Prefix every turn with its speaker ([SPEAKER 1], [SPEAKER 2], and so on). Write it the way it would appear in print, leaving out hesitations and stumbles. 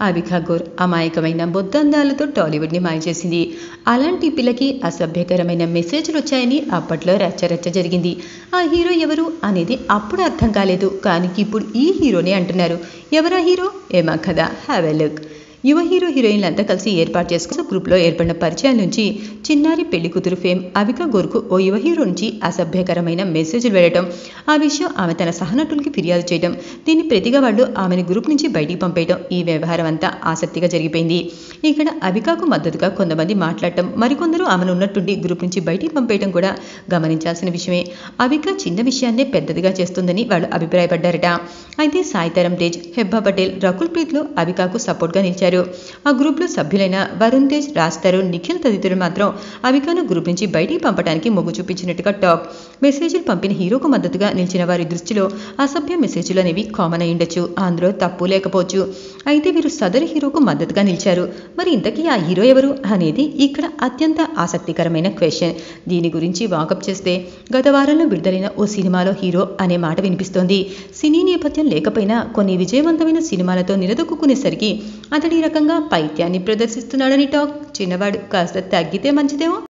[SPEAKER 1] అవికా ఘోర్ అమాయకమైన బొద్దందాలతో టాలీవుడ్ని మాయ చేసింది. అలాంటి పిల్లకి అసభ్యకరమైన మెసేజ్లు వచ్చాయని అప్పట్లో రచ్చరచ్చ జరిగింది. ఆ హీరో ఎవరు అనేది అప్పుడు అర్థం కాలేదు, కానీ ఇప్పుడు ఈ హీరోనే అంటున్నారు. ఎవరా హీరో? ఏమా కదా, హ్యావ్ ఎ లుక్. యువ హీరో హీరోయిన్లంతా కలిసి ఏర్పాటు చేసుకున్న గ్రూప్లో ఏర్పడిన పరిచయాల నుంచి చిన్నారి పెళ్లి కూతురు ఫేమ్ అవికా ఘోర్కు ఓ యువ హీరో నుంచి అసభ్యకరమైన మెసేజ్లు వెళ్ళటం, ఆ విషయం ఆమె తన సహనటులకి ఫిర్యాదు చేయడం, దీన్ని ప్రతిగా వాళ్ళు ఆమెను గ్రూప్ నుంచి బయటికి పంపేయడం, ఈ వ్యవహారం అంతా ఆసక్తిగా జరిగిపోయింది. ఇక్కడ అవికాకు మద్దతుగా కొంతమంది మాట్లాడటం, మరికొందరు ఆమెను ఉన్నట్టుండి గ్రూప్ నుంచి బయటికి పంపేయడం కూడా గమనించాల్సిన విషయమే. అవికా చిన్న విషయాన్నే పెద్దదిగా చేస్తుందని వాళ్ళు అభిప్రాయపడ్డారట. అయితే సాయితరం తేజ్, హెబ్బా పటేల్, రకుల్ ప్రీత్లు అవికాకు సపోర్ట్గా నిలిచారు. ఆ గ్రూప్లో సభ్యులైన వరుణ్ తేజ్, రాజ్ తరుణ్, నిఖిల్ తదితరులు మాత్రం అవికాను గ్రూప్ నుంచి బయటికి పంపడానికి మొగ్గు చూపించినట్టుగా టాక్. మెసేజ్లు పంపిన హీరోకు మద్దతుగా నిలిచిన వారి దృష్టిలో అసభ్య మెసేజ్లు అనేవి కామన్ అయి ఉండొచ్చు, అందులో తప్పు లేకపోవచ్చు. అయితే వీరు సదరు హీరోకు మద్దతుగా నిలిచారు. మరి ఇంతకీ ఆ హీరో ఎవరు అనేది ఇక్కడ అత్యంత ఆసక్తికరమైన క్వశ్చన్. దీని గురించి వాకప్ చేస్తే గత వారంలో విడుదలైన ఓ సినిమాలో హీరో అనే మాట వినిపిస్తోంది. సినీ నేపథ్యం లేకపోయినా కొన్ని విజయవంతమైన సినిమాలతో నిలదొక్కునేసరికి అతడి రకంగా పైత్యాన్ని ప్రదర్శిస్తున్నాడని టాక్. చిన్నవాడు కాస్త తగ్గితే మంచిదేమో.